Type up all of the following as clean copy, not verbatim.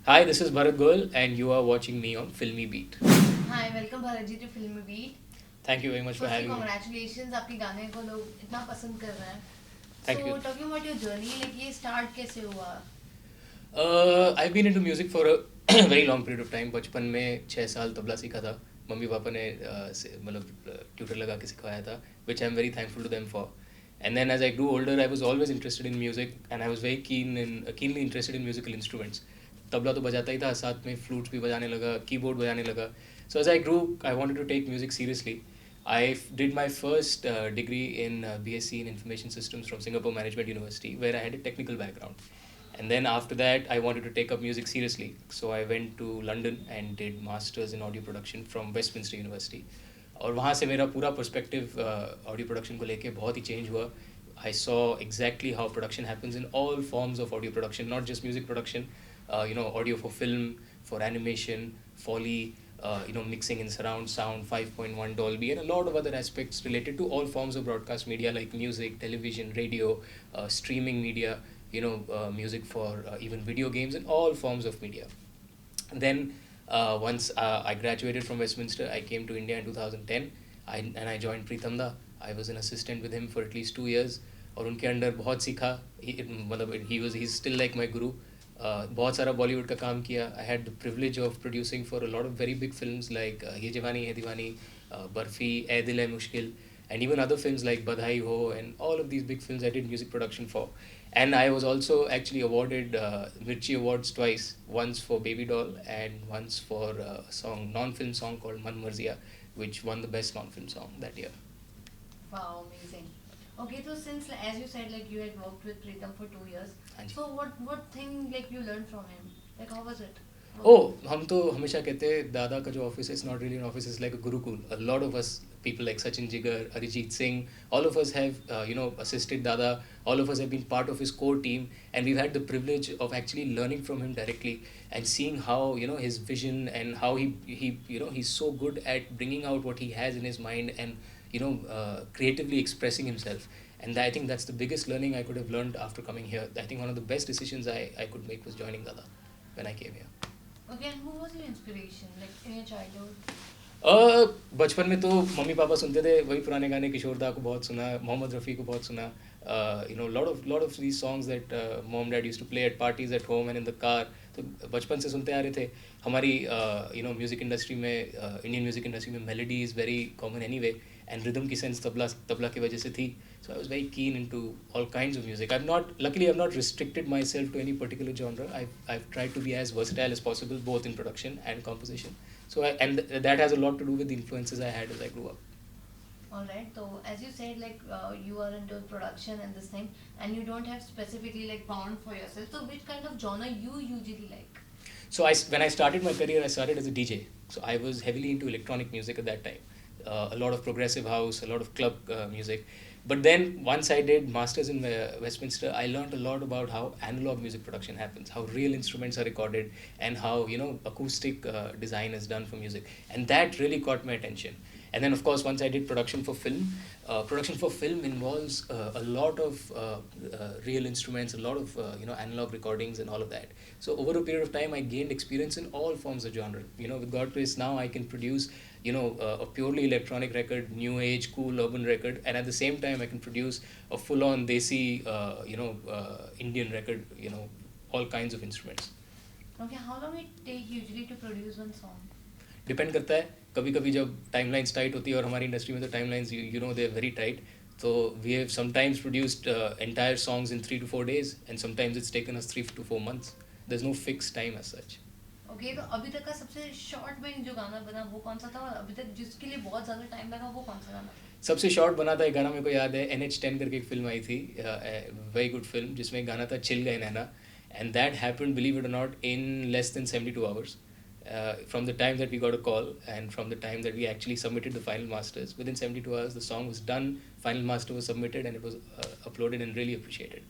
Hi, this is Bharat Goel, and you are watching me on Filmy Beat. Hi, welcome Bharat ji to Film Beat. Thank you very much for Firstly, having me. congratulations आपके गाने को लोग इतना पसंद कर रहे हैं. Thank So, you. talking about your journey, like ये start कैसे हुआ? I've been into music for a very long period of time. बचपन में 6 साल तबला सीखा था. मम्मी पापा ने मतलब ट्यूटर लगा के सिखाया था, which I'm very thankful to them for. And then as I grew older, I was always interested in music, and I was very keenly interested in musical instruments. Tabla तो बजाता ही था, साथ में फ्लूट्स भी बजाने लगा, कीबोर्ड बजाने लगा. So as I grew, I wanted to take music seriously. Did my first degree in BSc in Information Systems from Singapore Management University, where I had a technical background. And then after that, I wanted to take up music seriously. So I went to London and did masters in audio production from Westminster University. और वहाँ से मेरा पूरा perspective audio production को लेके बहुत ही change हुआ. I saw exactly how production happens in all forms of audio production, not just music production. Audio for film, for animation, Foley, mixing in surround sound, 5.1 Dolby, and a lot of other aspects related to all forms of broadcast media like music, television, radio, streaming media, music for even video games and all forms of media. Then once I graduated from Westminster, I came to India in 2010 and I joined Pritam Da. I was an assistant with him for at least 2 years और उनके under बहुत सीखा. मतलब he's still like my guru. बहुत सारा बॉलीवुड का काम किया. I had the privilege of producing for a lot of very big films like ये जवानी है दीवानी, बर्फी, ए दिल है मुश्किल, and even other films like Badhai Ho, and all of these big films I did music production for. And I was also actually awarded Mirchi Awards twice, once for Baby Doll and once for a non-film song called Man Marziya, which won the best non-film song that year. Wow, amazing. Okay, so since as you said, like you had worked with Pritam for 2 years, हाँ जी. so what thing like you learned from him? Like how was it? हम तो हमेशा कहते हैं दादा का जो office है, it's not really an office, it's like a Gurukul. A lot of us people like Sachin Jigar, Arijit Singh, all of us have assisted Dada. All of us have been part of his core team, and we've had the privilege of actually learning from him directly and seeing how his vision and how he he's so good at bringing out what he has in his mind and creatively expressing himself. And I think that's the biggest learning I could have learned after coming here. I think one of the best decisions I could make was joining Dada when I came here. Okay, and who was your inspiration like in your childhood? बचपन में तो mummy papa सुनते थे वही पुराने गाने. किशोर दा को बहुत सुना, मोहम्मद रफ़ी को बहुत सुना. Lot of these songs that mom dad used to play at parties at home and in the car. तो बचपन से सुनते आ रहे थे. हमारी म्यूज़िक इंडस्ट्री में, इंडियन म्यूज़िक इंडस्ट्री में melody is very common anyway, and rhythm की सेंस तबला की वजह से थी. So I was very keen into all kinds of music. Luckily I've not restricted myself to any particular genre. I've tried to be as versatile as possible, both in production and composition. So that has a lot to do with the influences I had as I grew up. All right. So as you said, like you are into production and this thing, and you don't have specifically like bound for yourself. So which kind of genre you usually like? So when I started my career, I started as a DJ. So I was heavily into electronic music at that time. A lot of progressive house, a lot of club music. But then once I did masters in Westminster, I learned a lot about how analog music production happens, how real instruments are recorded, and how acoustic design is done for music. And that really caught my attention. And then, of course, once I did production for film involves a lot of real instruments, a lot of analog recordings and all of that. So over a period of time, I gained experience in all forms of genre. With God grace, now I can produce a purely electronic record, new age, cool urban record, and at the same time, I can produce a full-on desi, Indian record. All kinds of instruments. Okay, how long it take usually to produce one song? Depend करता है. कभी कभी जब timelines tight होती है, और हमारी industry में तो timelines they are very tight. तो we have sometimes produced entire songs in 3 to 4 days, and sometimes it's taken us 3 to 4 months. There is no fix time as such. Okay, तो अभी तक का सबसे शॉर्ट में जो गाना बना वो कौन सा था, और अभी तक जिसके लिए बहुत ज़्यादा टाइम लगा वो कौन सा गाना? सबसे शॉर्ट बना था एक गाना, मेरे को याद है, NH10 करके एक फिल्म आई थी, वेरी गुड फिल्म, जिसमें एक गाना था चिल गए नैना. And that happened, believe it or not, in less than 72 hours. From the time that we got a call and from the time that we actually submitted the final masters, within 72 hours the song was done, final master was submitted, and it was uploaded and really appreciated.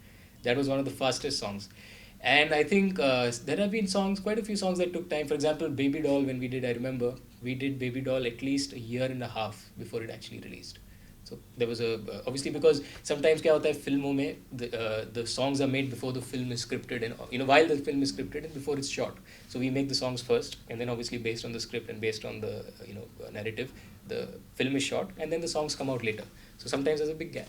That was one of the fastest songs. And I think there have been quite a few songs that took time. For example, Baby Doll, when we did, I remember we did Baby Doll at least a year and a half before it actually released. So there was a obviously because sometimes क्या होता है फिल्मों में the songs are made before the film is scripted and while the film is scripted and before it's shot. So we make the songs first and then obviously based on the script and based on the narrative, the film is shot and then the songs come out later. So sometimes there's a big gap.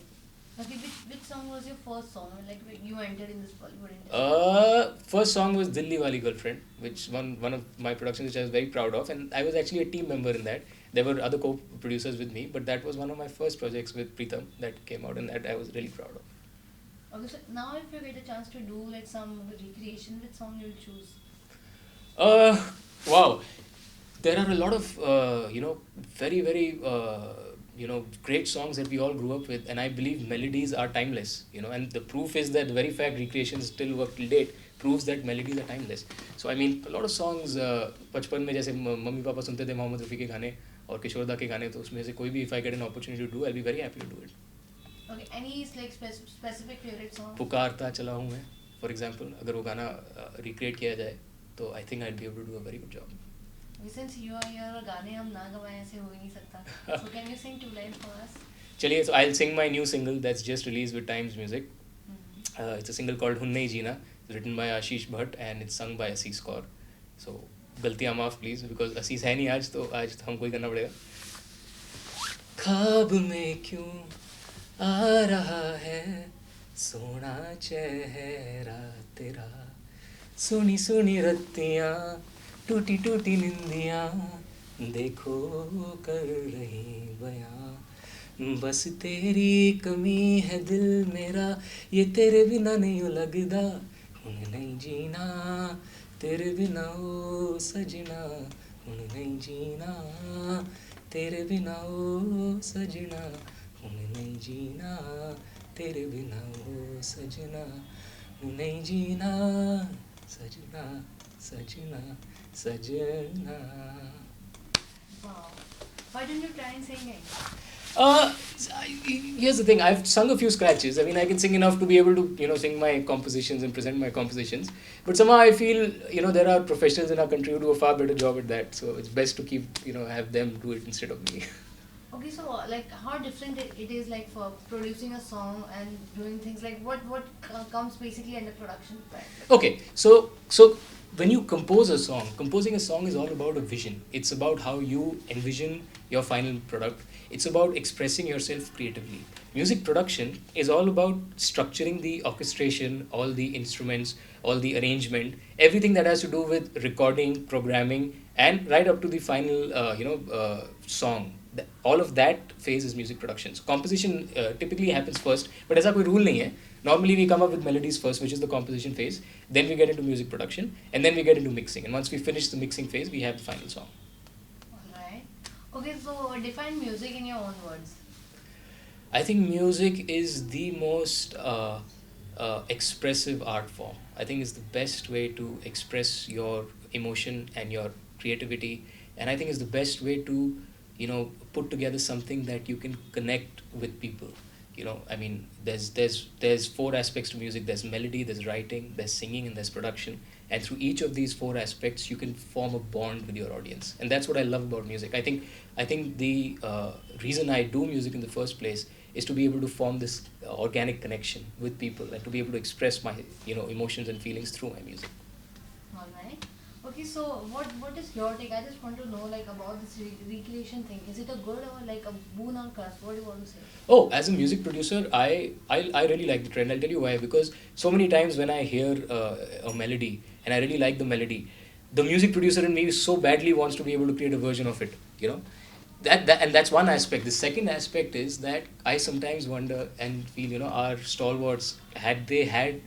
Okay, which song was your first song? Like when you entered in this Bollywood industry? First song was Dilli Wali Girlfriend, which one of my productions which I was very proud of, and I was actually a team member in that. There were other co-producers with me, but that was one of my first projects with Pritam that came out, and that I was really proud of. Okay, so now if you get a chance to do like some recreation, which song you'll choose? Wow, there are a lot of very very great songs that we all grew up with, and I believe melodies are timeless. And the proof is that the very fact recreations still work till date proves that melodies are timeless. So I mean, a lot of songs बचपन में जैसे mummy papa सुनते थे मोहम्मद रफ़ी के गाने और किशोर दा के गाने, तो उसमें से कोई भी if I get an opportunity to do, I'll be very happy to do it. Okay, any like specific favorite song? पुकारता चला हूँ मैं, for example, अगर वो गाना recreate किया जाए तो I think I'll be able to do a very good job. Since you are here, गाने हम ना गवाएं ऐसे हो ही नहीं सकता. So can you sing 2 lines for us? चलिए, so I'll sing my new single that's just released with Times Music. It's a single called Hun Nahi Jeena, written by Ashish Bhatt and it's sung by Assis Kaur. So गलतियाँ माफ please, because Assis है नहीं आज, तो आज हमको ही करना पड़ेगा. ख्वाब में क्यों आ रहा है सोना चेहरा तेरा, सुनी सुनी रत्तियाँ टूटी टूटी निंदियाँ देखो कर रही बयां, बस तेरी कमी है दिल मेरा, ये तेरे बिना नहीं लगदा, हुन नहीं जीना तेरे बिना ओ सजना, हुन नहीं जीना तेरे बिना ओ सजना, हुन नहीं जीना तेरे बिना ओ सजना, हुन नहीं जीना सजना सजना सजना. Wow. Why don't you try and sing it? Here's the thing. I've sung a few scratches. I mean, I can sing enough to be able to, sing my compositions and present my compositions. But somehow I feel, there are professionals in our country who do a far better job at that. So it's best to keep, have them do it instead of me. Okay, so like how different it is like for producing a song and doing things like what comes basically under production? Okay, so when you compose a song, composing a song is all about a vision. It's about how you envision your final product. It's about expressing yourself creatively. Music production is all about structuring the orchestration, all the instruments, all the arrangement, everything that has to do with recording, programming, and right up to the final, song. All of that phase is music production. So composition typically happens first, but ऐसा कोई rule नहीं है. Normally we come up with melodies first, which is the composition phase. Then we get into music production, and then we get into mixing. And once we finish the mixing phase, we have the final song. Alright. Okay, so define music in your own words. I think music is the most expressive art form. I think it's the best way to express your emotion and your creativity, and I think it's the best way to, put together something that you can connect with people. I mean, there's 4 aspects to music. There's melody, there's writing, there's singing, and there's production. And through each of these 4 aspects, you can form a bond with your audience. And that's what I love about music. I think the reason I do music in the first place is to be able to form this organic connection with people and to be able to express my, emotions and feelings through my music. Alright. Okay, so what is your take? I just want to know like about this recreation thing. Is it a good or like a boon or curse? What do you want to say? Oh, as a music producer, I really like the trend. I'll tell you why. Because so many times when I hear a melody and I really like the melody, the music producer in me so badly wants to be able to create a version of it. That and that's one aspect. The second aspect is that I sometimes wonder and feel, our stalwarts, had they had,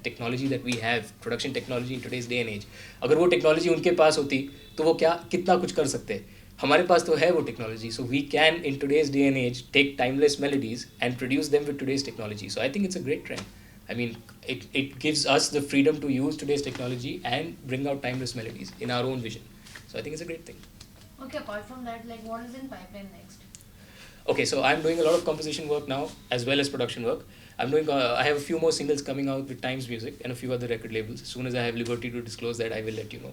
technology that we have, production technology in today's day and age, अगर वो technology उनके पास होती तो वो कितना कुछ कर सकते. हमारे पास तो है वो technology, so we can in today's day and age take timeless melodies and produce them with today's technology. So I think it's a great trend. I mean, it gives us the freedom to use today's technology and bring out timeless melodies in our own vision. So I think it's a great thing. Okay, apart from that, like what is in pipeline next? Okay, so I'm doing a lot of composition work now as well as production work. I have a few more singles coming out with Times Music and a few other record labels. As soon as I have liberty to disclose that, I will let you know.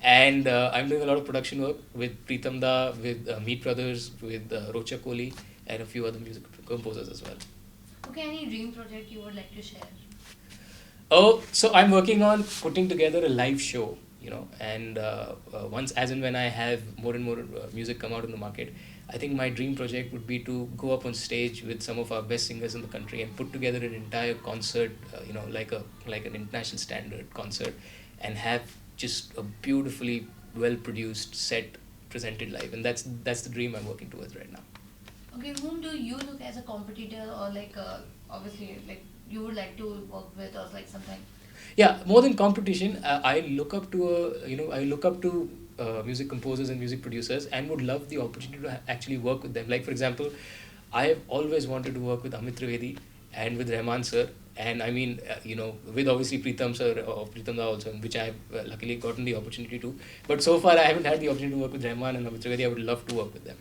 And I'm doing a lot of production work with Pritam Da, with Meet Brothers, with Rocha Kohli, and a few other music composers as well. Okay, any dream project you would like to share? Oh, so I'm working on putting together a live show, and once, as and when I have more and more music come out in the market, I think my dream project would be to go up on stage with some of our best singers in the country and put together an entire concert, like an international standard concert, and have just a beautifully well produced set presented live, and that's the dream I'm working towards right now. Okay, whom do you look as a competitor or like obviously like you would like to work with or like something? Yeah, more than competition, I look up to music composers and music producers, and would love the opportunity to actually work with them. Like for example, I have always wanted to work with Amit Trivedi and with Rahman sir, and I mean, with obviously Pritam sir or Pritam da also, which I have luckily gotten the opportunity to. But so far, I haven't had the opportunity to work with Rahman and Amit Trivedi. I would love to work with them.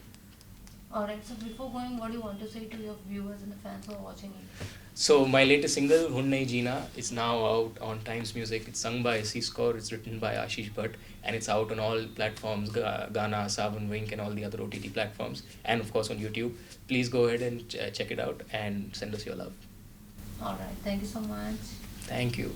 Alright, so before going, what do you want to say to your viewers and the fans who are watching it? So my latest single, Hun Nahi Jeena, is now out on Times Music. It's sung by C Score, it's written by Ashish Bhatt, and it's out on all platforms, Gaana, Saavn, Wink, and all the other OTT platforms, and of course on YouTube. Please go ahead and check it out and send us your love. Alright, thank you so much. Thank you.